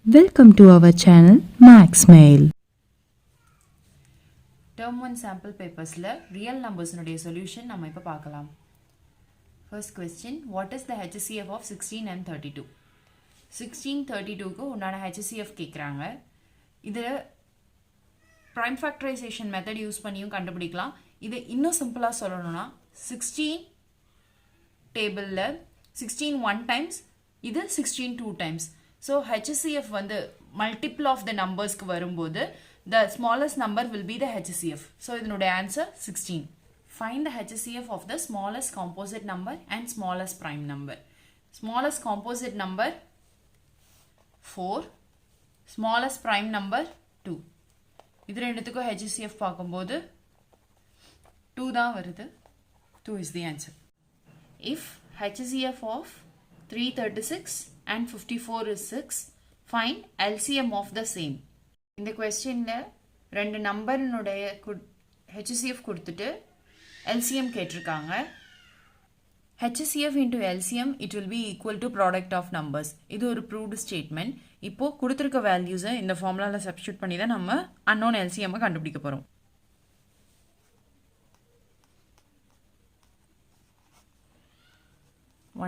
Welcome to our channel Max Mail. Term 1 sample papers la real numbers nuடைய solution நம்ம இப்ப பார்க்கலாம். First question, what is the HCF of 16 and 32? 16 32 க்கு உண்டான HCF கேக்குறாங்க. இது prime factorization method use பண்ணியும் கண்டுபிடிக்கலாம். இது இன்னும் சிம்பிளா சொல்லணும்னா 16 டேபிள்ல 16 one times இது 16 two times. So HCF வந்து multiple of the numbers க்கு வரும்போது the smallest number will be the HCF. So இதனுடைய answer 16. Find the HCF of the smallest composite number and smallest prime number. Smallest composite number 4, smallest prime number 2. இது ரெண்டுத்துக்கும் HCF பார்க்கும்போது 2 தான் வருது. 2 is the answer. If HCF of 336 and 54 is 6, find LCM of the same. இந்த questionல ரெண்டு நம்பர்னுடைய HCF கொடுத்துட்டு LCM கேட்டிருக்காங்க. HCF into LCM, it will be equal to product of numbers. இது ஒரு proved statement. இப்போ கொடுத்திருக்க values இந்த formulaல substitute பண்ணி தான் நம்ம unknown LCM கண்டுபிடிக்க போறோம்.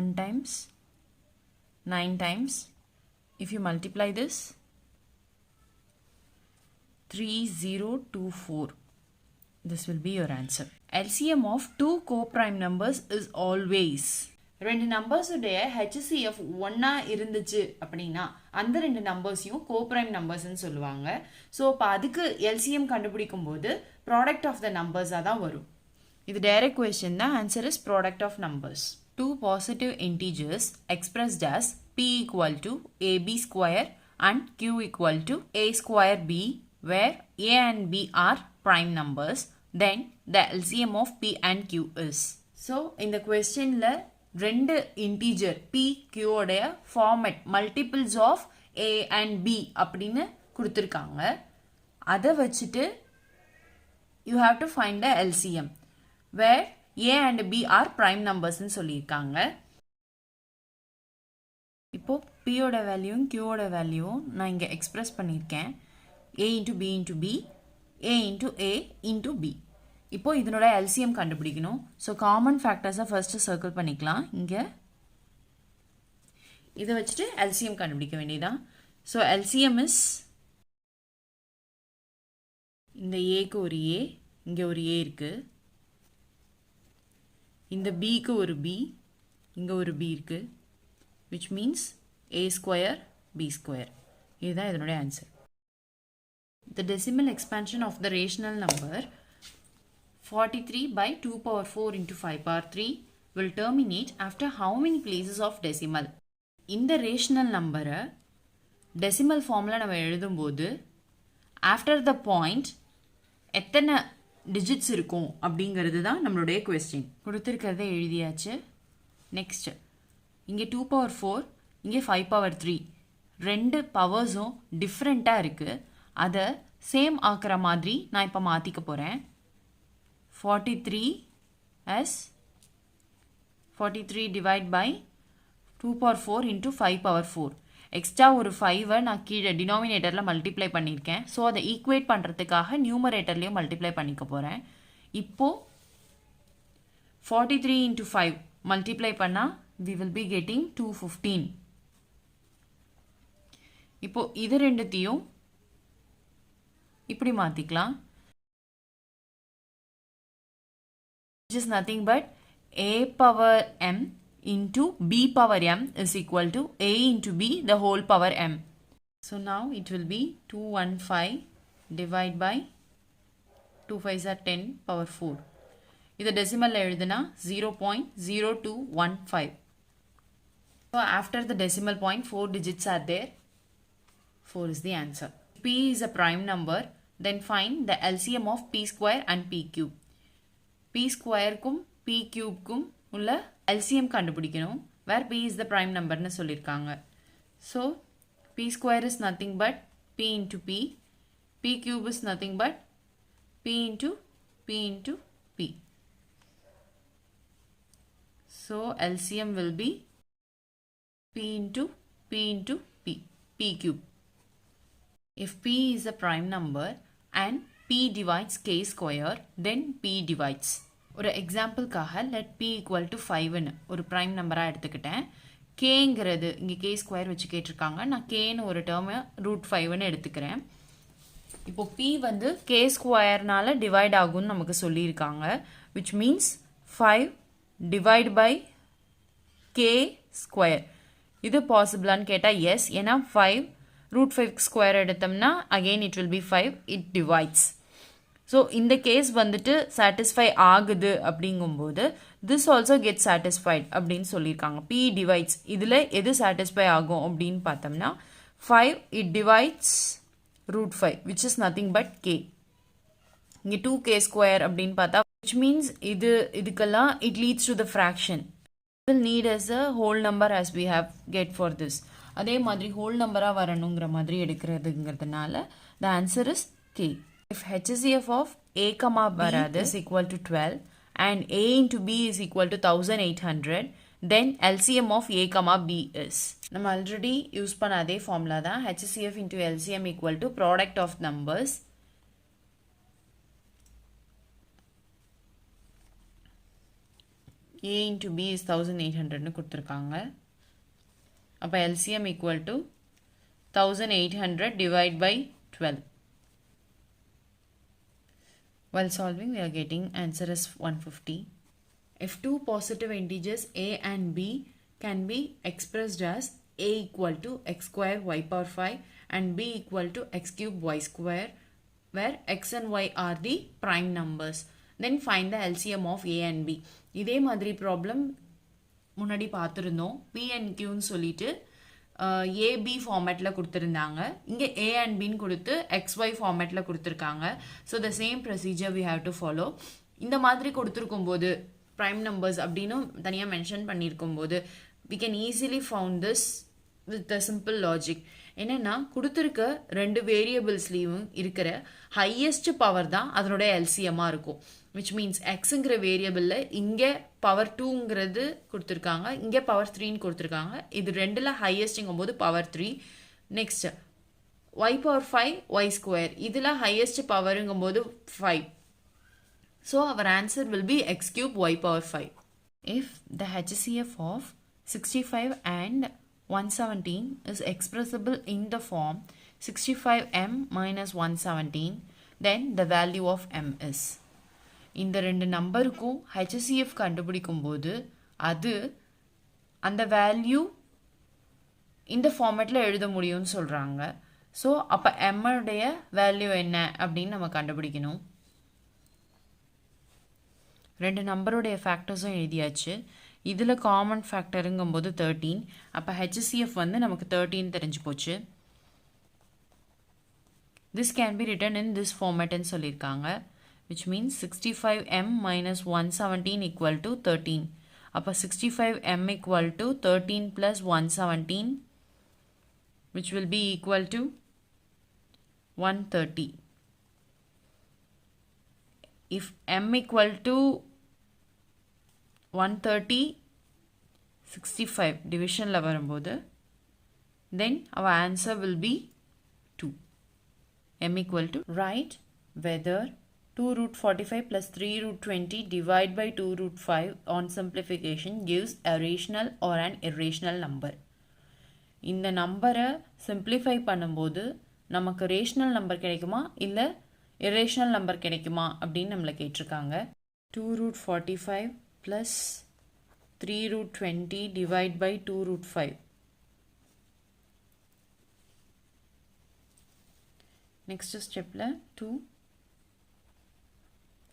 1 times 9 times, if you multiply this 3024, this will be your answer. LCM of two co-prime numbers is always. ரெண்டு நம்பர்ஸ் உடைய HCF ஒன்னா இருந்துச்சு அப்படின்னா அந்த ரெண்டு நம்பர்ஸையும் co-prime numbers ன்னு சொல்லுவாங்க. ஸோ இப்போ அதுக்கு LCM கண்டுபிடிக்கும் போது ப்ராடக்ட் ஆஃப் த நம்பர்ஸாக தான் வரும். இது டைரக்ட் கொஸ்டின் தான். Answer is product of numbers. Two positive integers expressed as p equal to ab square and q equal to a square b, where a and b are prime numbers, then the LCM of p and q is. So in the question la ரெண்டு integer p q உடைய format multiples of a and b அப்படின்னு கொடுத்திருக்காங்க. அதை வச்சுட்டு you have to find the LCM, where a and b are prime numbers ன்னு சொல்லியிருக்காங்க. இப்போ p ஓட வேல்யூவும் q ஓட வேல்யூவும் நான் இங்கே எக்ஸ்பிரஸ் பண்ணியிருக்கேன். a into b into b, a into a into b. இப்போ இதனோட LCM கண்டுபிடிக்கணும். ஸோ காமன் ஃபேக்டர்ஸை ஃபர்ஸ்ட் சர்க்கிள் பண்ணிக்கலாம். இங்கே இதை வச்சுட்டு LCM கண்டுபிடிக்க வேண்டியதான். ஸோ LCM இஸ் இந்த ஏக்கு ஒரு ஏ, இங்கே ஒரு ஏ இருக்குது. இந்த பிக்கு ஒரு b, இங்கே ஒரு b இருக்குது. which means a square b square. இதுதான் இதனுடைய answer. The decimal expansion of the rational number 43 by 2 power 4 into 5 power 3 will terminate after how many places of decimal? இந்த rational number decimal formula நம்ம எழுதும்போது after the point எத்தனை digits இருக்கும் அப்படிங்கிறது தான் நம்மளுடைய கொஸ்டின். கொடுத்துருக்கிறத எழுதியாச்சு. நெக்ஸ்ட் இங்கே 2 power 4, இங்கே 5 power 3, ரெண்டு பவர்ஸும் டிஃப்ரெண்ட்டாக இருக்குது. அதை சேம் ஆக்கிற மாதிரி நான் இப்போ மாற்றிக்க போகிறேன். 43 as 43 divide by 2 power 4 into 5 power 4. Extra ஒரு 5-ஐ நான் கீழே டினாமினேட்டரில் மல்டிப்ளை பண்ணியிருக்கேன். ஸோ அதை ஈக்குவேட் பண்ணுறதுக்காக நியூமரேட்டர்லேயும் மல்டிப்ளை பண்ணிக்க போகிறேன். இப்போது 43 into 5 மல்டிப்ளை பண்ணால் we will be getting 215. இப்போ இது ரெண்டுத்தையும் இப்படி மாற்றிக்கலாம். which is nothing but a power m into b power m is equal to a into b the whole power m. So now it will be 215 divided by 2 5s are 10 power 4. இது decimal எழுதுனா 0.0215. So after the decimal point 4 digits are there. 4 is the answer. P is a prime number. Then find the LCM of p square and p cube. p square க்கும் p cube க்கும் உள்ள LCM கண்டுபிடிக்கணும். where p is the prime number ன்னு சொல்லியிருக்காங்க. So p square is nothing but p into p. p cube is nothing but p into p into p. So LCM will be p into p into p, p cube. If p is a prime number and p divides k square, then p divides. ஒரு எக்ஸாம்பிள்காக let p equal to 5ன்னு ஒரு prime நம்பராக எடுத்துக்கிட்டேன். kங்கிறது இங்கே k square வச்சு கேட்டிருக்காங்க. நான் kன்னு ஒரு டேர்மை √5ன்னு எடுத்துக்கிறேன். இப்போ p வந்து k ஸ்கொயர்னால டிவைட் ஆகும்னு நமக்கு சொல்லியிருக்காங்க. which means 5 divide by k square. இது பாசிபிளான்னு கேட்டால் எஸ், ஏன்னா 5 √5 ஸ்கொயர் எடுத்தோம்னா again it will be 5, it divides. So இந்த கேஸ் வந்துட்டு சாட்டிஸ்ஃபை ஆகுது அப்படிங்கும்போது this also gets satisfied அப்படின்னு சொல்லியிருக்காங்க. p divides இதில் எது சாட்டிஸ்ஃபை ஆகும் அப்படின்னு பார்த்தோம்னா 5 it divides √5 which is nothing but k. இங்கே 2k ஸ்கொயர் அப்படின்னு பார்த்தா which means இதுக்கெல்லாம் it leads to the fraction. will need as a whole number as we have get for this. அதே மாதிரி whole numberா வரணுங்கிற மாதிரி எடுக்கிறதுங்கிறதுனால the answer is k. If HCF of a comma b is equal to 12 and a into b is equal to 1800, then LCM of a comma b is. நம்ம already use பண்ண அதே formula தான். HCF into LCM equal to product of numbers. a into b is 1800ன்னு கொடுத்துருக்காங்க. அப்போ LCM equal to 1800 divided by 12. While solving, we are getting answer as 150. If two positive integers a and b can be expressed as a equal to x square y power 5 and b equal to x cube y square, where x and y are the prime numbers, then find the LCM of a and b. இதே மாதிரி problem முன்னாடி பார்த்துருந்தோம். p and qன்னு சொல்லிட்டு AB ஃபார்மேட்டில் கொடுத்துருந்தாங்க. இங்கே A and பின்னு கொடுத்து XY ஃபார்மேட்டில் கொடுத்துருக்காங்க. So the same procedure we have to follow. இந்த மாதிரி கொடுத்துருக்கும் போது ப்ரைம் நம்பர்ஸ் அப்படின்னு தனியாக மென்ஷன் பண்ணியிருக்கும் போது we can easily found this with the simple logic. என்னென்னா கொடுத்துருக்க ரெண்டு வேரியபிள்ஸ்லேயும் இருக்கிற ஹையஸ்ட் பவர் தான் அதனோட எல்சிஎம்மாக இருக்கும். விச் மீன்ஸ் எக்ஸுங்கிற வேரியபிளில் இங்கே பவர் 2ங்கிறது கொடுத்துருக்காங்க, இங்கே பவர் 3ன்னு கொடுத்துருக்காங்க. இது ரெண்டில் ஹையஸ்ட்டுங்கும் போது power 3. Next y power 5 y square, இதில் ஹையஸ்ட் பவருங்கும் போது 5. So our answer will be x cube y power 5. If the HCF of 65 and 117 is expressible in the form 65m minus 117, then the value of m is. இந்த ரெண்டு நம்பருக்கும் HCF கண்டுபிடிக்கும் போது அது அந்த வேல்யூ இந்த ஃபார்மேட்டில் எழுத முடியும்னு சொல்கிறாங்க. ஸோ அப்போ எம்முடைய வேல்யூ என்ன அப்படின்னு நம்ம கண்டுபிடிக்கணும். ரெண்டு நம்பருடைய ஃபேக்டர்ஸும் எழுதியாச்சு. இதில் காமன் ஃபேக்டருங்கும்போது 13. அப்போ HCF வந்து நமக்கு 13 தெரிஞ்சு போச்சு. This can be written in this ஃபார்மேட்னு சொல்லியிருக்காங்க. which means 65m minus 117 equal to 13. அப்போ 65m equal to 13 plus 117, which will be equal to 130. If m equal to 130, 65 divisionல வரும்போது then our answer will be 2. m equal to, write whether 2 root 45 plus 3 root 20 divided by 2 root 5 on simplification gives a rational or an irrational number. இந்த நம்பரை simplify பண்ணும்போது நமக்கு rational number கிடைக்குமா இல்லை irrational number கிடைக்குமா அப்படின்னு நம்மளை கேட்டிருக்காங்க. 2 root 45 plus 3 root 20 divided by 2 root 5. Next stepல 2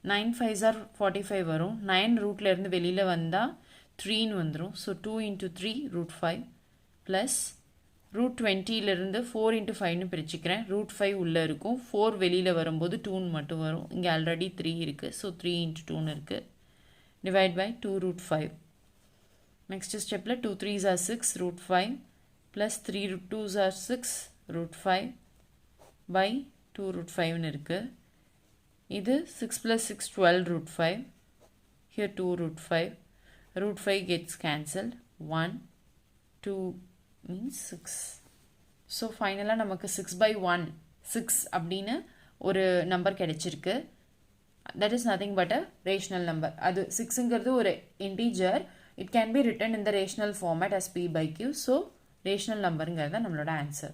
9 5s are 45 வரும். 9 ரூட்டில் இருந்து வெளியில் வந்தால் 3ன்னு வந்துடும். So 2 into 3 root 5 plus root 20லிருந்து 4 into 5ன்னு பிரிச்சுக்கிறேன். root 5 உள்ளே இருக்கும். 4 வெளியில் வரும்போது 2ன்னு மட்டும் வரும். இங்கே ஆல்ரெடி 3 இருக்குது. ஸோ 3 into 2ன்னு இருக்குது. divide by 2 root 5. Next stepல 2 3s are 6 root 5 plus 3 root 2s are 6 root 5 by 2 root 5ன்னு இருக்குது. இது 6 plus 6 12 root 5. Here 2 root 5. Root 5 gets cancelled. 1 2 means 6. So finally நமக்கு 6 by 1 6 அப்படின்னு ஒரு நம்பர் கிடைச்சிருக்கு. that is nothing but a rational number. அது 6ங்கிறது ஒரு integer. it can be written in the rational format as p by q. so rational numberங்கிறது நம்மளோட answer.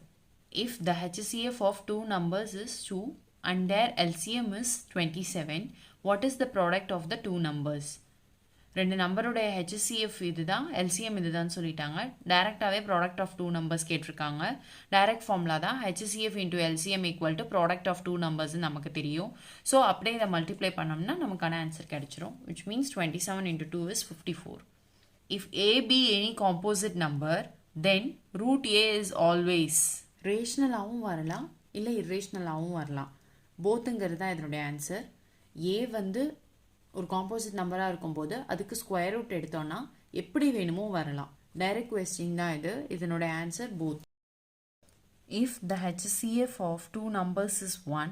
if the HCF of two numbers is 2 and their LCM is 27, what is the product of the two numbers? ரெண்டு நம்பருடைய HCF இதுதான், LCM இதுதான் சொல்லிட்டாங்க. டைரக்டாகவே product of two numbers கேட்டிருக்காங்க. Direct formula தான் HCF into LCM equal to product of two நம்பர்ஸ்ன்னு நமக்கு தெரியும். ஸோ அப்படியே இதை மல்டிப்ளை பண்ணோம்னா நமக்கான ஆன்சர் கிடைச்சிரும். Which means 27 into 2 is 54. If A be any composite number, then root A is always ரேஷ்னலாகவும் வரலாம், இல்லை இரேஷ்னலாகவும் வரலாம். போத்துங்கிறது தான் இதனுடைய ஆன்சர். ஏ வந்து ஒரு காம்போசிட் நம்பராக இருக்கும்போது அதுக்கு ஸ்கொயர் ரூட் எடுத்தோன்னா எப்படி வேணுமோ வரலாம். டைரக்ட் கொஸ்டின் தான் இது. இதனுடைய answer both. If the HCF of two numbers is 1,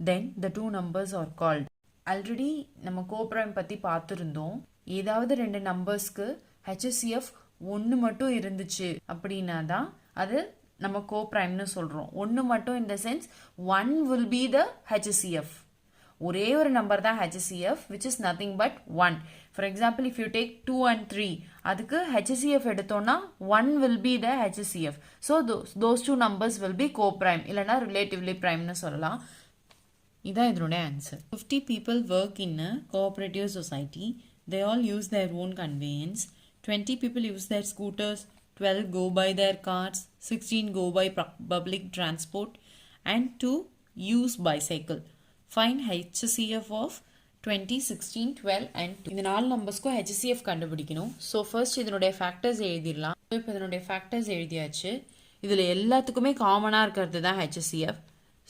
then the two numbers are called. Already நம்ம கோப்ரைம் பற்றி பார்த்துருந்தோம். ஏதாவது ரெண்டு நம்பர்ஸ்க்கு HCF ஒன்று மட்டும் இருந்துச்சு அப்படின்னா தான் அது நம்ம கோப்ரைம்னு சொல்கிறோம். ஒன்று மட்டும் இன் the sense 1 will be the HCF. ஒரே ஒரு நம்பர் தான் HCF, which is nothing but 1. For example, if you take 2 and 3, அதுக்கு HCF எடுத்தோன்னா 1 will be the HCF. So those two numbers will be co-prime, இல்லைனா relatively primeனு சொல்லலாம். இதான் இதனுடைய answer. 50 people work in a cooperative society. They all use their own conveyance. 20 people use their scooters, 12 go by their cars, 16 go by public transport, and 2 use bicycle. Find HCF of 20, 16, 12 and 2. இந்த நாலு நம்பர்ஸ்க்கும் HCF கண்டுபிடிக்கணும். So first இதனுடைய factors எழுதிடலாம். இப்போ இதனுடைய factors எழுதியாச்சு. இதில் எல்லாத்துக்குமே காமனாக இருக்கிறது தான் HCF.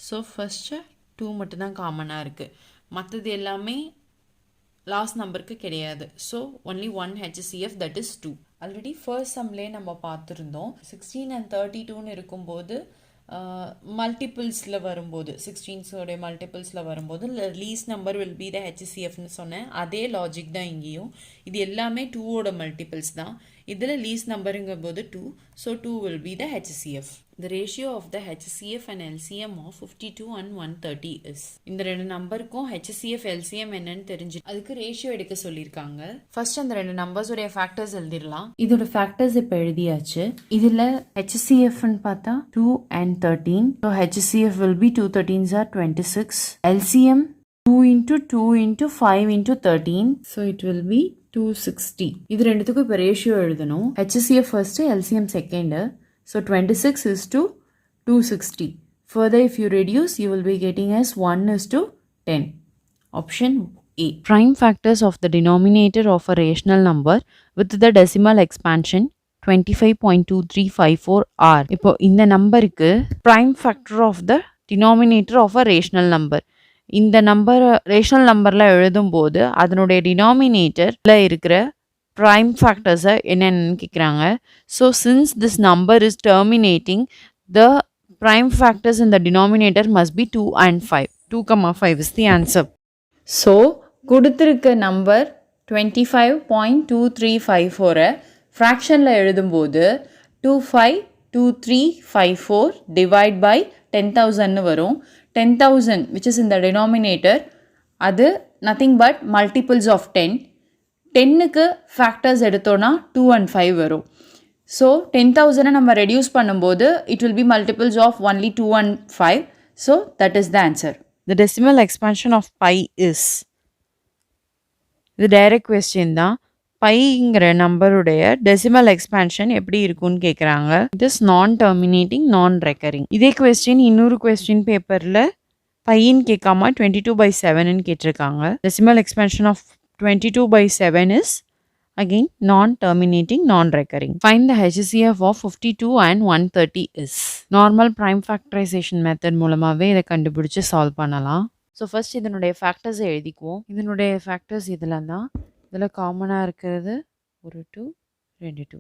ஸோ ஃபர்ஸ்ட்டு 2 மட்டும்தான் காமனாக இருக்குது. மற்றது எல்லாமே லாஸ்ட் நம்பருக்கு கிடையாது. So only one HCF, that is 2. Already first சம்லேயே நம்ம பார்த்துருந்தோம். 16 and 32ன்னு இருக்கும்போது மல்டிபிள்ஸில் வரும்போது 16ஸோடைய மல்டிபிள்ஸில் வரும்போது least number will be the HCFன்னு சொன்னேன். அதே லாஜிக் தான் இங்கேயும். இது எல்லாமே 2ஓட மல்டிபிள்ஸ் தான். இதில் லீஸ்ட் நம்பருங்கும் போது 2. So 2 will be the HCF. The ratio of the HCF and LCM of 52 and 130 is. இந்த ரெண்டு நம்பருக்கும் HCF LCM என்னன்னு தெரிஞ்சு அதுக்கு ரேஷியோ எடுக்க சொல்லியிருக்காங்க. ஃபர்ஸ்ட் அந்த ரெண்டு நம்பர்ஸோடைய ஃபேக்டர்ஸ் எழுதிடலாம். இதோட ஃபேக்டர்ஸ் இப்போ எழுதியாச்சு. இதில் HCFன்னு பார்த்தா 2 and 13. So HCF will be 2 13s are 26. LCM 2 into 2 into 5 into 13. So it will be 260. இது ரெண்டுத்துக்கும் இப்போ ரேஷியோ எழுதணும். HCF first, LCM second. So 26 is to 260. Further, if you reduce, you will be getting as 1 is to 10. Option A. Prime factors of the denominator of a rational number with the decimal expansion 25.2354 are. இப்போ இந்த நம்பருக்கு prime factor of the denominator of a rational number. இந்த number rational நம்பரில் எழுதும்போது அதனுடைய டினாமினேட்டரில் இருக்கிற prime ஃபேக்டர்ஸை என்னென்னு கேட்குறாங்க. So since this number is terminating, the prime factors in the denominator must be 2 and 5. 2,5 is the answer. So கொடுத்துருக்க number 25.2354 ஃப்ராக்ஷனில் எழுதும்போது 252354 டிவைட் பை 10,000ன்னு வரும். 10,000 which is in the denominator, அது nothing but multiples of 10. 10க்கு factors எடுத்தோன்னா 2 and 5 வரும். So 10,000 நம்ம reduce பண்ணும்போது it will be multiples of only 2 and 5. So that is the answer. The decimal expansion of pi is. இது direct question தான். பைங்கிற நம்பருடைய decimal expansion எப்படி இருக்குன்னு கேட்குறாங்க. It is non terminating, non recurring. இதே கொஸ்டின் இன்னொரு கொஸ்டின் பேப்பரில் பையின்னு கேட்காம 22/7ன்னு கேட்டிருக்காங்க. Decimal expansion of 22/7 is again non terminating, non recurring. Find the HCF of 52 and 130 is. Normal prime factorization method மூலமாகவே இதை கண்டுபிடிச்சி சால்வ் பண்ணலாம். ஸோ ஃபர்ஸ்ட் இதனுடைய ஃபேக்டர்ஸை எழுதிக்குவோம். இதனுடைய ஃபேக்டர்ஸ் இதில் தான். இதில் காமனாக இருக்கிறது ஒரு 2, 2 2.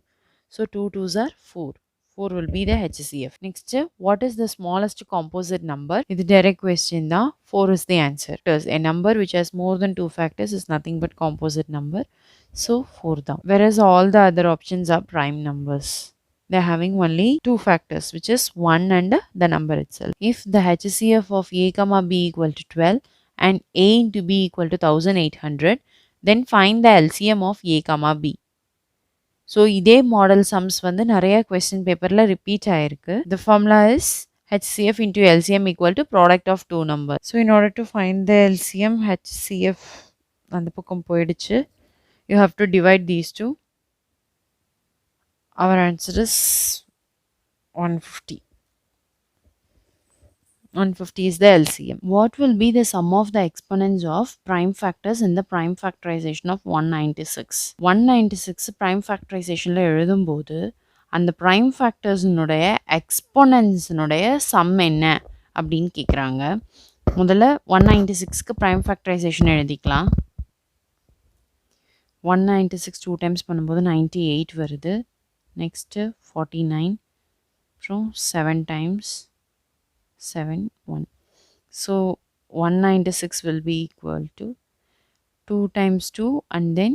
So 2 2s are 4. 4 will be the HCF. Next, what is the smallest composite number? இது direct question தான். 4 is the answer. A number which has more than 2 factors is nothing but composite number. So 4 தான். Whereas all the other options are prime numbers. they're having only two factors, which is 1 and the number itself. If the HCF of a comma b equal to 12 and a into b equal to 1800, then find the LCM of a comma b. So இதே model sums வந்து நிறைய question பேப்பரில் repeat ஆயிருக்கு. The formula is HCF into LCM equal to product of two numbers. So in order to find the LCM, HCF அந்த பக்கம் போயிடுச்சு. You have to divide these two. Our answer is 150. 150 is the LCM. What will be the sum of the exponents of prime factors in the prime factorization of 196? 196 prime factorizationல எழுதும்போது அந்த prime factorsனுடைய exponentsனுடைய sum என்ன அப்படின்னு கேட்குறாங்க. முதல்ல 196க்கு prime factorization எழுதிக்கலாம். 196 2 times பண்ணும்போது 98 வருது. Next 49 அப்புறம் 7 times 7 1. So 196 will be equal to 2 times 2 and then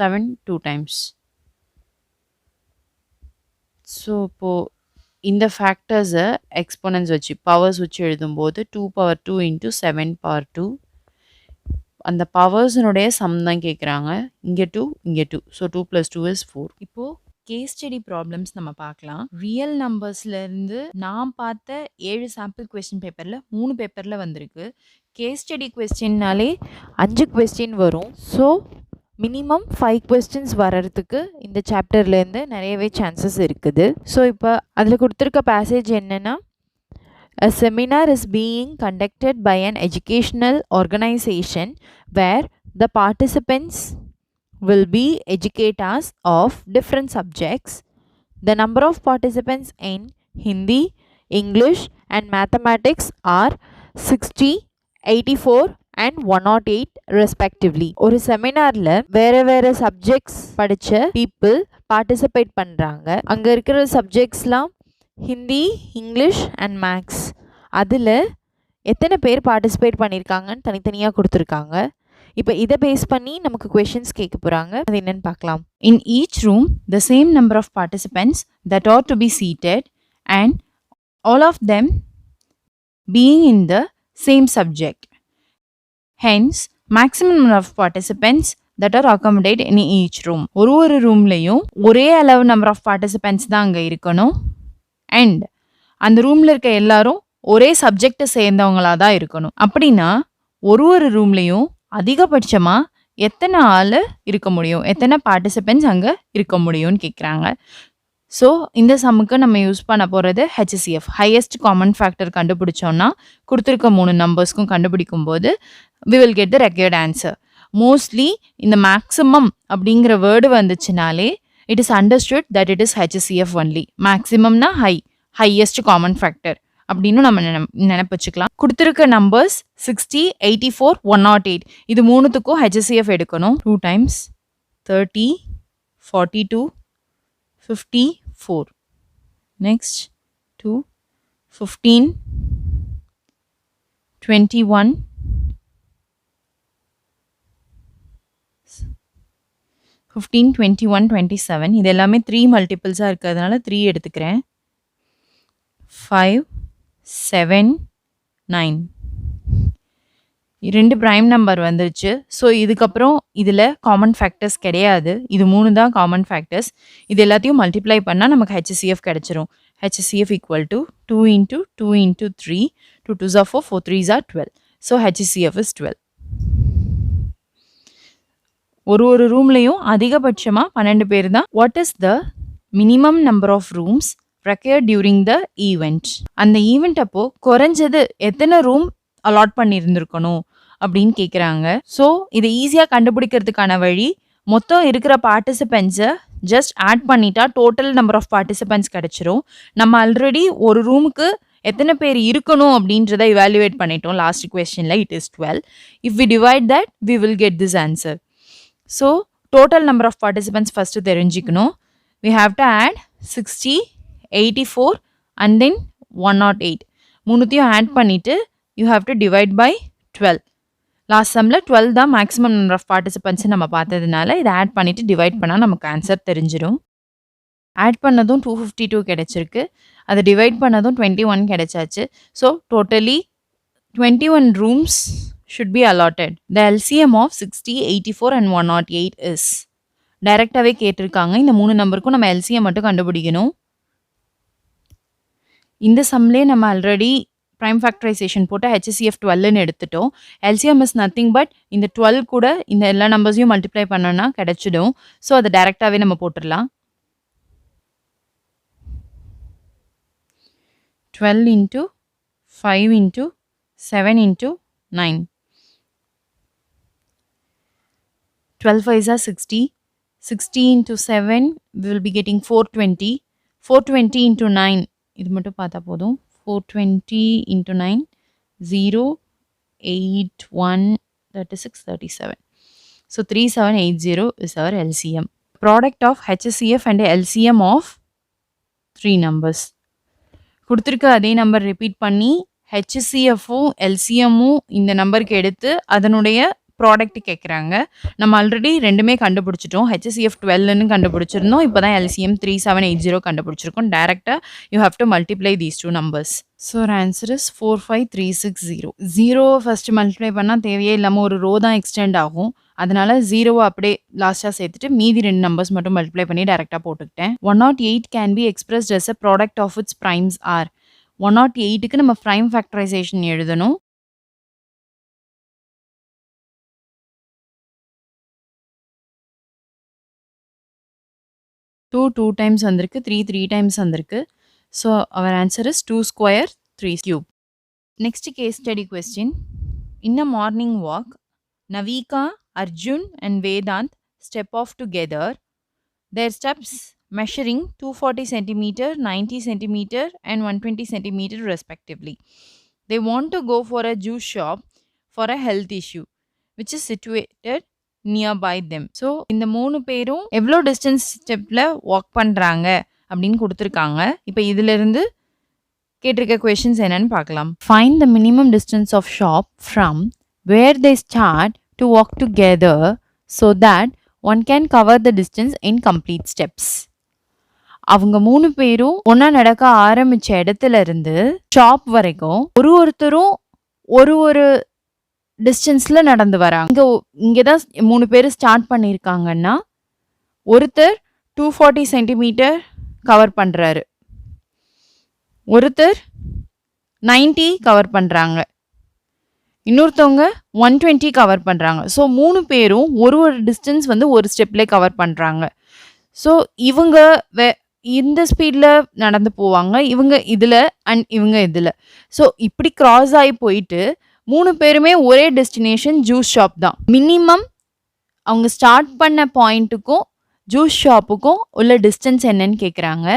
7 2 times. So in the factors exponents வச்சு powers வச்சு எழுதும்போது 2 power 2 into 7 power 2 அந்த பவர்ஸ்னுடைய சம் தான் கேட்குறாங்க. இங்கே 2 இங்கே 2. So 2 + 2 is 4. இப்போது கேஸ் ஸ்டடி ப்ராப்ளம்ஸ் நம்ம பார்க்கலாம். ரியல் நம்பர்ஸ்லேருந்து நான் பார்த்த 7 சாம்பிள் கொஸ்டின் பேப்பரில் 3 பேப்பரில் வந்திருக்கு. கேஸ் ஸ்டடி கொஸ்டின்னாலே 5 கொஸ்டின் வரும். ஸோ மினிமம் 5 கொஸ்டின்ஸ் வர்றதுக்கு இந்த சாப்டர்லேருந்து நிறையவே சான்சஸ் இருக்குது. ஸோ இப்போ அதில் கொடுத்துருக்க பேசேஜ் என்னென்னா, a seminar is being conducted by an educational organization where the participants will be educators of different subjects. The number of participants in Hindi, English and Mathematics are 60, 84 and 108 respectively. ஒரு செமினார்ல வேற subjects படிச்ச people participate பண்றாங்க. அங்க இருக்கிற சப்ஜெக்ட்ஸ்லாம் Hindi, English and maths. அதில் எத்தனை பேர் participate பண்ணியிருக்காங்கன்னு தனித்தனியாக கொடுத்துருக்காங்க. இப்போ இதை பேஸ் பண்ணி நமக்கு கொஷின்ஸ் கேட்க போகிறாங்க. அது என்னென்னு பார்க்கலாம். In each room the same number of participants that are to be seated and all of them being in the same subject. Hence maximum number of participants that are accommodate in each room. ஒரு ரூம்லையும் ஒரே அளவு number of participants தான் அங்கே இருக்கணும். And அந்த ரூமில் இருக்க எல்லாரும் ஒரே சப்ஜெக்டை சேர்ந்தவங்களாக தான் இருக்கணும். அப்படின்னா ஒரு ரூம்லேயும் அதிகபட்சமாக எத்தனை ஆள் இருக்க முடியும், எத்தனை பார்ட்டிசிபென்ட்ஸ் அங்கே இருக்க முடியும்னு கேட்குறாங்க. ஸோ இந்த சம்முக்கு நம்ம யூஸ் பண்ண போகிறது HCF, ஹையஸ்ட் காமன் ஃபேக்டர் கண்டுபிடிச்சோன்னா கொடுத்துருக்க 3 நம்பர்ஸ்க்கும் கண்டுபிடிக்கும் போது we will get the required answer. Mostly இந்த மேக்ஸிமம் அப்படிங்கிற வேர்டு வந்துச்சுனாலே it is understood that it is HCF only. மேக்ஸிமம்னா ஹையஸ்ட் காமன் ஃபேக்டர் அப்படின்னு நம்ம நினைப்பு வச்சுக்கலாம். கொடுத்துருக்க நம்பர்ஸ் 60, 84, 108 இது மூணுத்துக்கும் HCF எடுக்கணும். 2 times 30, 42, 54. Next 2, 15, 21, 15, 21, 27 இது எல்லாமே 3 மல்டிபிள்ஸாக இருக்கிறதுனால 3 எடுத்துக்கிறேன். 5, 7, 9 2 ப்ரைம் நம்பர் வந்துருச்சு. ஸோ இதுக்கப்புறம் இதில் காமன் ஃபேக்டர்ஸ் கிடையாது. இது 3 தான் காமன் ஃபேக்டர்ஸ். இது எல்லாத்தையும் மல்டிப்ளை பண்ணால் நமக்கு HCF கிடச்சிரும். HCF equal to 2 into 2 into 3, 2 2s are 4, 4 3s are 12. So HCF is 12. ஒரு ரூம்லையும் அதிகபட்சமாக 12 பேர் தான். What is the minimum number of rooms required during the event? அந்த ஈவெண்ட் அப்போ குறைஞ்சது எத்தனை ரூம் அலாட் பண்ணியிருந்திருக்கணும் அப்படின்னு கேட்குறாங்க. ஸோ இதை ஈஸியாக கண்டுபிடிக்கிறதுக்கான வழி, மொத்தம் இருக்கிற பார்ட்டிசிபென்ட்ஸை ஜஸ்ட் ஆட் பண்ணிட்டா டோட்டல் நம்பர் ஆஃப் பார்ட்டிசிபென்ட்ஸ் கிடச்சிரும். நம்ம ஆல்ரெடி ஒரு ரூமுக்கு எத்தனை பேர் இருக்கணும் அப்படின்றத இவாலுவேட் பண்ணிட்டோம் லாஸ்ட் கொஸ்டினில். It is 12. If we divide that we will get this answer. So total number of participants first தெரிஞ்சுக்கணும். We have to add 60, 84 and then 108 மூணுத்தையும் ஆட் பண்ணிவிட்டு you have to divide by 12. Last சம்மில் 12 தான் maximum number of participants நம்ம பார்த்ததுனால இதை add பண்ணிவிட்டு divide பண்ணால் நமக்கு ஆன்சர் தெரிஞ்சிடும். ஆட் பண்ணதும் 252 கிடைச்சிருக்கு. அதை டிவைட் பண்ணதும் 21 கிடைச்சாச்சு. So totally 21 rooms should be allotted. The LCM of 60, 84 and 108 is. டைரக்டாவே கேட்டிருக்காங்க. இந்த 3 நம்பருக்கும் நம்ம LCM மட்டும் கண்டுபிடிக்கணும். இந்த சம்லேயே நம்ம ஆல்ரெடி prime factorization போட்டு HCF 12ன்னு எடுத்துட்டோம். LCM is nothing but இந்த 12 கூட இந்த எல்லா நம்பர்ஸையும் மல்டிப்ளை பண்ணோம்னா கிடைச்சிடும். ஸோ அதை டைரக்டாவே நம்ம போட்டுடலாம். 12 into 5 into 7 into 9. 12 5s are 60. 60 into 7, we will be getting 420. 420 into 9, இது மட்டும் பார்த்தா போதும். 420 into 9, 0, 8, 1, 36, 37. So 3780 is our LCM. Product of HCF and LCM of 3 numbers. கொடுத்துருக்க அதே நம்பர் ரிப்பீட் பண்ணி ஹெச்சிஎஃப்பும் எல்சிஎம்மும் இந்த நம்பருக்கு எடுத்து அதனுடைய ப்ராடக்ட் கேட்குறாங்க. நம்ம ஆல்ரெடி ரெண்டுமே கண்டுபிடிச்சிட்டோம். HCF 12ன்னு கண்டுபிடிச்சிருந்தோம். இப்போ தான் LCM 3780 கண்டுபிடிச்சிருக்கோம். டேரெக்டாக you have to multiply these two numbers. So answer is 45360. 0 first multiply பண்ணால் தேவையே இல்லாமல் ஒரு ரோ தான் எக்ஸ்டெண்ட் ஆகும். அதனால 0 அப்படியே லாஸ்ட்டாக சேர்த்துட்டு மீதி 2 நம்பர்ஸ் மட்டும் மல்டிப்ளை பண்ணி டேரெக்டாக போட்டுக்கிட்டேன். 108 can be expressed as a product of its primes are. 108க்கு நம்ம ப்ரைம் ஃபேக்டரைசேஷன் எழுதணும். 2 times வந்திருக்கு, 3 times வந்திருக்கு. So our answer is 2 square 3 cube. Next case study question. In a morning walk, Navika, Arjun and Vedant step off together. Their steps measuring 240 centimeter, 90 centimeter and 120 centimeter respectively. They want to go for a juice shop for a health issue, which is situated nearby them. So இந்த 3 பேரும் எவ்வளோ distance ஸ்டெப்பில் walk பண்ணுறாங்க அப்படின்னு கொடுத்துருக்காங்க. இப்போ இதிலிருந்து கேட்டிருக்க கொஷின்ஸ் என்னன்னு பார்க்கலாம். Find the minimum distance of shop from where they start to walk together so that one can cover the distance in complete steps. அவங்க 3 பேரும் ஒன்றா நடக்க ஆரம்பித்த இடத்துல இருந்து ஷாப் வரைக்கும் ஒருத்தரும் ஒரு டிஸ்டன்ஸில் நடந்து வராங்க. இங்கே தான் 3 பேர் ஸ்டார்ட் பண்ணியிருக்காங்கன்னா ஒருத்தர் 240 சென்டிமீட்டர் கவர் பண்ணுறாரு, ஒருத்தர் 90 கவர் பண்ணுறாங்க, இன்னொருத்தவங்க 120 கவர் பண்ணுறாங்க. ஸோ 3 பேரும் ஒரு டிஸ்டன்ஸ் வந்து ஒரு ஸ்டெப்லேயே கவர் பண்ணுறாங்க. ஸோ இவங்க இந்த ஸ்பீடில் நடந்து போவாங்க, இவங்க இதில் அண்ட் இவங்க இதில். ஸோ இப்படி க்ராஸ் ஆகி போயிட்டு 3 பேருமே ஒரே டெஸ்டினேஷன் ஜூஸ் ஷாப் தான். மினிமம் அவங்க ஸ்டார்ட் பண்ண பாயிண்ட்டுக்கும் ஜூஸ் ஷாப்புக்கும் உள்ள டிஸ்டன்ஸ் என்னன்னு கேட்குறாங்க.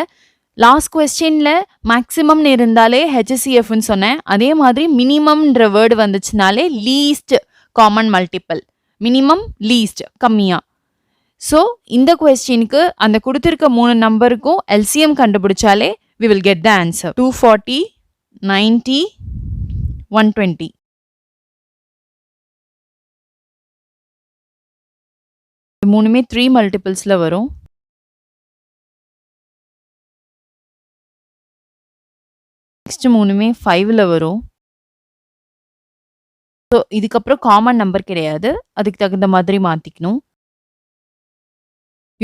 லாஸ்ட் கொஸ்டினில் மேக்ஸிமம்னு இருந்தாலே ஹெச்சிஎஃப்னு சொன்னேன். அதே மாதிரி மினிமம்ன்ற வேர்டு வந்துச்சுனாலே least common multiple. Minimum least கம்மியாக. ஸோ இந்த கொஸ்டினுக்கு அந்த கொடுத்துருக்க 3 நம்பருக்கும் LCM கண்டுபிடிச்சாலே we will get the answer. 240, 90, 120. மூணுமே 3 மல்டிபிள்ஸில் வரும். நெக்ஸ்ட் 3மே 5ல் வரும். ஸோ இதுக்கப்புறம் காமன் நம்பர் கிடையாது, அதுக்கு தகுந்த மாதிரி மாற்றிக்கணும்.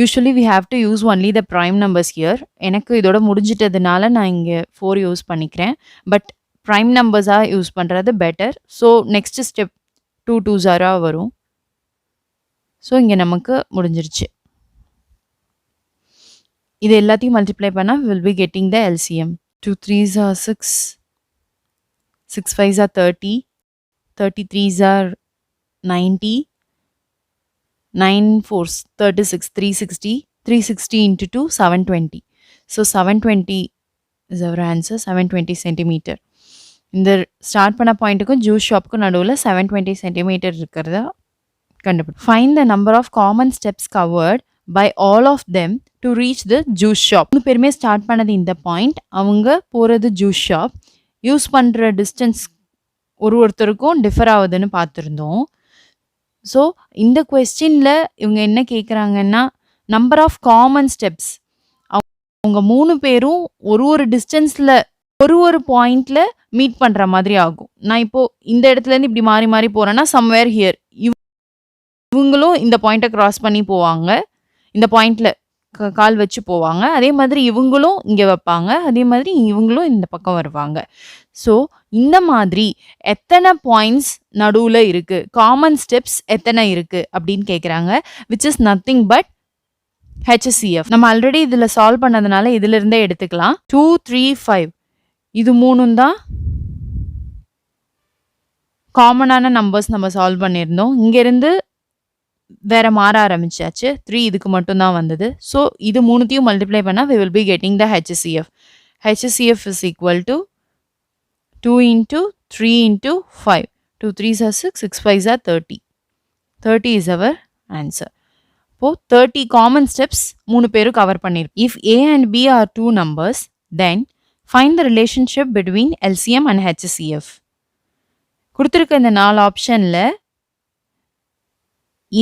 Usually we have to use only the prime numbers here. எனக்கு இதோட முடிஞ்சிட்டதுனால நான் இங்கே 4 யூஸ் பண்ணிக்கிறேன். பட் ப்ரைம் நம்பர்ஸாக யூஸ் பண்ணுறது better. So next step 2 2s வரும். ஸோ இங்கே நமக்கு முடிஞ்சிருச்சு. இது எல்லாத்தையும் மல்டிப்ளை பண்ணால் will be getting the LCM. 2 3s are 6, 6 5s are 30, 33s are 90, 9 4s 36, 360, 360 into 2 720. So 720 is our answer. 720 centimeter. இந்த ஸ்டார்ட் பண்ண பாயிண்ட்டுக்கும் ஜூஸ் ஷாப்புக்கும் நடுவில் 720 சென்டிமீட்டர் இருக்கிறதா கண்டுபிடி. Find the number of common steps covered by all of them to reach the juice shop. 3 பேருமே start பண்ணது இந்த பாயிண்ட், அவங்க போகிறது ஜூஸ் ஷாப். யூஸ் பண்ணுற டிஸ்டன்ஸ் ஒருத்தருக்கும் டிஃபர் ஆகுதுன்னு பார்த்துருந்தோம். ஸோ இந்த கொஸ்டினில் இவங்க என்ன கேட்குறாங்கன்னா நம்பர் ஆஃப் காமன் ஸ்டெப்ஸ் அவங்க 3 பேரும் ஒரு டிஸ்டன்ஸில் ஒரு பாயிண்ட்ல மீட் பண்ணுற மாதிரி ஆகும். நான் இப்போ இந்த இடத்துலேருந்து இப்படி மாறி மாறி போகிறேன்னா சம்வேர் ஹியர் இவங்களும் இந்த பாயிண்ட்டை கிராஸ் பண்ணி போவாங்க. இந்த பாயிண்ட்ல கால் வச்சு போவாங்க. அதே மாதிரி இவங்களும் இங்கே வைப்பாங்க. அதே மாதிரி இவங்களும் இந்த பக்கம் வருவாங்க. ஸோ இந்த மாதிரி எத்தனை பாயிண்ட்ஸ் நடுவில் இருக்குது, காமன் ஸ்டெப்ஸ் எத்தனை இருக்குது அப்படின்னு கேட்குறாங்க. Which is nothing but HCF. நம்ம ஆல்ரெடி இதில் சால்வ் பண்ணதுனால இதிலிருந்தே எடுத்துக்கலாம். 2, 3, 5 இது 3 தான் காமனான நம்பர்ஸ் நம்ம சால்வ் பண்ணியிருந்தோம். இங்கேருந்து வேற மாற ஆரம்பிச்சாச்சு. 3 இதுக்கு மட்டும் தான் வந்தது. ஸோ இது 3த்தையும் மல்டிப்ளை பண்ணால் we will be getting the HCF. HCF is equal to 2 into 3 into 5. 2 3s are 6, 6 5s are 30. 30 is our answer. இப்போ 30 common steps 3 பேரும் கவர் பண்ணிருக்கோம். If A and B are 2 numbers, then find the relationship between LCM and HCF. கொடுத்துருக்க இந்த 4 ஆப்ஷனில்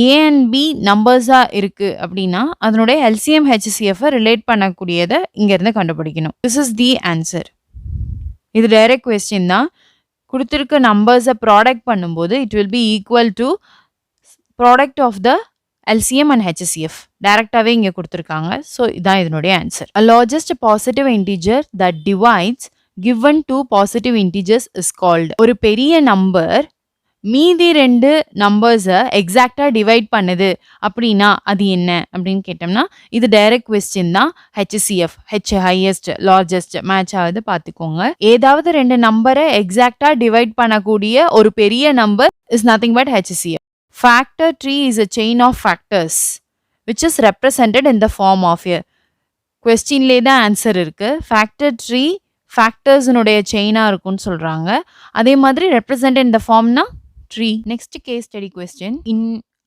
A and B நம்பர்ஸாக இருக்குது அப்படின்னா அதனுடைய LCM HCF relate பண்ணக்கூடியதை இங்கேருந்து கண்டுபிடிக்கணும். This is the answer. இது டைரக்ட் கொஸ்டின் தான். கொடுத்துருக்க நம்பர்ஸை ப்ராடக்ட் பண்ணும்போது it will be equal to product of the LCM and HCF. டைரக்டாகவே இங்கே கொடுத்துருக்காங்க. ஸோ இதான் இதனுடைய answer. A largest positive integer that divides given two positive integers is called. ஒரு பெரிய நம்பர் மீதி 2 நம்பர்ஸை எக்ஸாக்டாக டிவைட் பண்ணுது அப்படின்னா அது என்ன அப்படின்னு கேட்டோம்னா இது டைரக்ட் கொஸ்டின் தான். HCF, ஹையஸ்ட் லார்ஜஸ்ட் மேட்ச் ஆகுது பார்த்துக்கோங்க. ஏதாவது 2 நம்பரை எக்ஸாக்டாக டிவைட் பண்ணக்கூடிய ஒரு பெரிய number is nothing but HCF. Factor tree is a chain of factors which is represented in the form of a. கொஸ்டின்லே தான் ஆன்சர் இருக்கு. ஃபேக்டர் ட்ரீ ஃபேக்டர்ஸ்னுடைய செயினாக இருக்கும்னு சொல்கிறாங்க. அதே மாதிரி represent in the ஃபார்ம்னா tree. Next case study question. In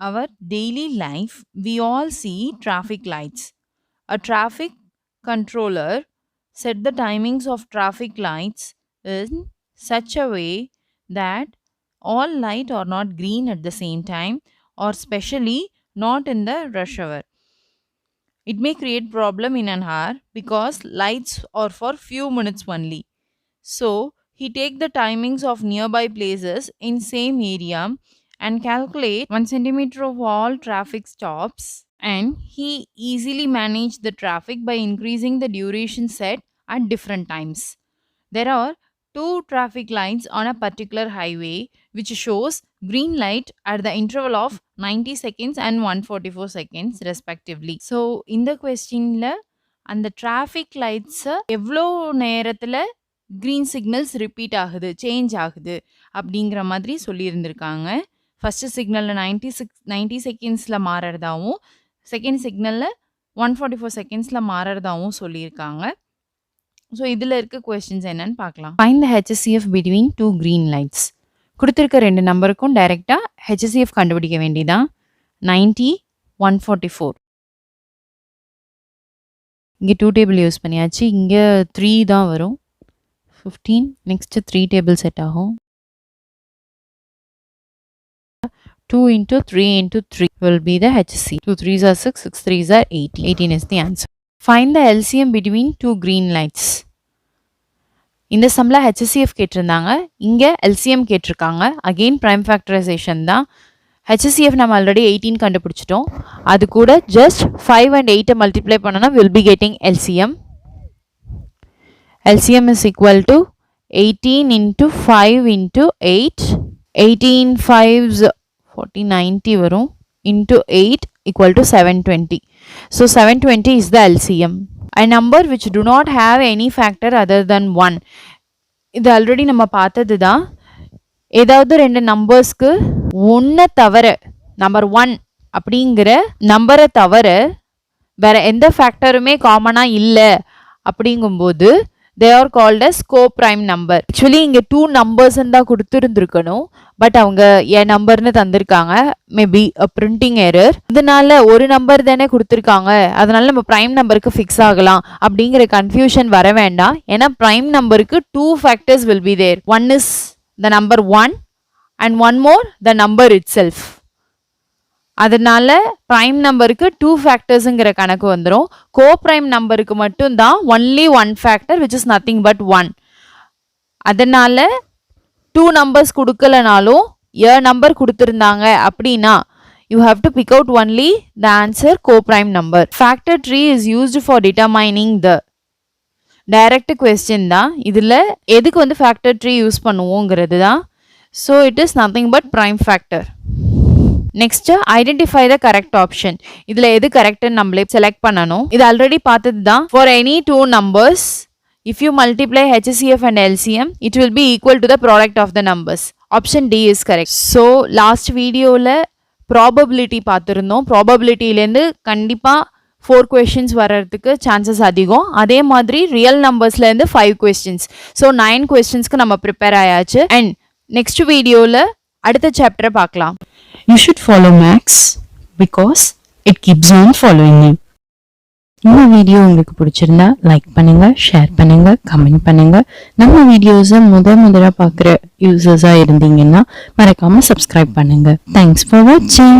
our daily life, we all see traffic lights. A traffic controller set the timings of traffic lights in such a way that all lights are not green at the same time, or especially not in the rush hour. It may create problem in an hour because lights are for few minutes only. So he take the timings of nearby places in same area and calculate 1 centimeter of all traffic stops, and he easily manage the traffic by increasing the duration set at different times. There are 2 traffic lights on a particular highway which shows green light at the interval of 90 seconds and 144 seconds respectively. So in the question la and the traffic lights எவ்வளோ நேரத்தில் green signals repeat ஆகுது, change ஆகுது அப்படிங்கிற மாதிரி சொல்லியிருந்திருக்காங்க. First சிக்னலில் 90 செகண்ட்ஸில் மாறுறதாகவும் second சிக்னலில் 144 செகண்ட்ஸில் மாறுறதாகவும் சொல்லியிருக்காங்க. ஸோ இதில் இருக்க கொஸ்டின்ஸ் என்னன்னு பார்க்கலாம். Find the HCF between 2 green lights. கொடுத்துருக்க 2 நம்பருக்கும் டைரெக்டாக HCF கண்டுபிடிக்க வேண்டியதான். 90, 144. இங்கே 2 டேபிள் யூஸ் பண்ணியாச்சு. இங்கே 3 தான் வரும். 15. நெக்ஸ்ட் 3 டேபிள் செட் ஆகும். 2 into 3 into 3 will be the HC. 2 3s are 6, 6 3s are 18. 18 is the answer. Find the LCM between 2 green lights. இந்த சம்ல HCF கேட்டிருந்தாங்க, இங்கே LCM கேட்டிருக்காங்க. அகெயின் ப்ரைம் ஃபேக்டரைசேஷன் தான். HCF நம்ம ஆல்ரெடி 18 கண்டுபிடிச்சிட்டோம். அது கூட ஜஸ்ட் 5 and 8 மல்டிப்ளை பண்ணோன்னா will be getting LCM. LCM is equal to 18 into 5 into 8. 18 5s 40 90 வரும் into 8 equal to 720. So 720 is the LCM. A number which do not have any factor other than 1. இது already நம்ம பார்த்தது தான். ஏதாவது 2 நம்பர்ஸ்க்கு ஒன்றை தவிர number 1 அப்படிங்கிற நம்பரை தவிர வேற எந்த ஃபேக்டருமே காமனாக இல்லை அப்படிங்கும்போது they are called as co-prime number. Actually இங்கே 2 numbers தான் கொடுத்துருந்துருக்கணும், பட் அவங்க என் நம்பர்னு தந்திருக்காங்க. Maybe a printing error. இதனால ஒரு நம்பர் தானே கொடுத்துருக்காங்க, அதனால நம்ம ப்ரைம் நம்பருக்கு ஃபிக்ஸ் ஆகலாம் அப்படிங்கிற கன்ஃபியூஷன் வர வேண்டாம். ஏன்னா ப்ரைம் நம்பருக்கு 2 factors will be there. One is the number 1 and one more the number itself. அதனால prime நம்பருக்கு 2 factorsங்கிற கணக்கு வந்துரும். co-prime நம்பருக்கு மட்டும் தான் only one factor which is nothing but 1. அதனால 2 numbers கொடுக்கலனாலும் a number கொடுத்திருந்தாங்க அப்படினா you have to pick out only the answer co-prime number. Factor tree is used for determining the direct question தான். இதுல எதுக்கு வந்து factor tree யூஸ் பண்ணுவோங்கிறது தான். So it is nothing but prime factor. Next, identify the correct option. இதுல எது correct நம்மளே select பண்ணணும். இது already பார்த்தது தான். For any two numbers, if you multiply HCF and LCM, it will be equal to the product of the numbers. Option D is correct. So last videoல probability பார்த்திருந்தோம். probabilityலேருந்து கண்டிப்பா 4 questions வரதுக்கு chances அதிகம். அதே மாதிரி real numbersலேருந்து 5 questions. So 9 questionsக்கு நம்ம prepare ஆயாச்சு. And next videoல அடுத்த chapter பார்க்கலாம். You should follow Max because it keeps on following you. இந்த வீடியோ உங்களுக்கு பிடிச்சிருந்தா லைக் பண்ணுங்க, ஷேர் பண்ணுங்க, கமெண்ட் பண்ணுங்க. நம்ம வீடியோஸை முதல்ல பார்க்குற யூசர்ஸா இருந்தீங்கன்னா மறக்காம சப்ஸ்கிரைப் பண்ணுங்க. தேங்க்ஸ் ஃபார் வாட்சிங்.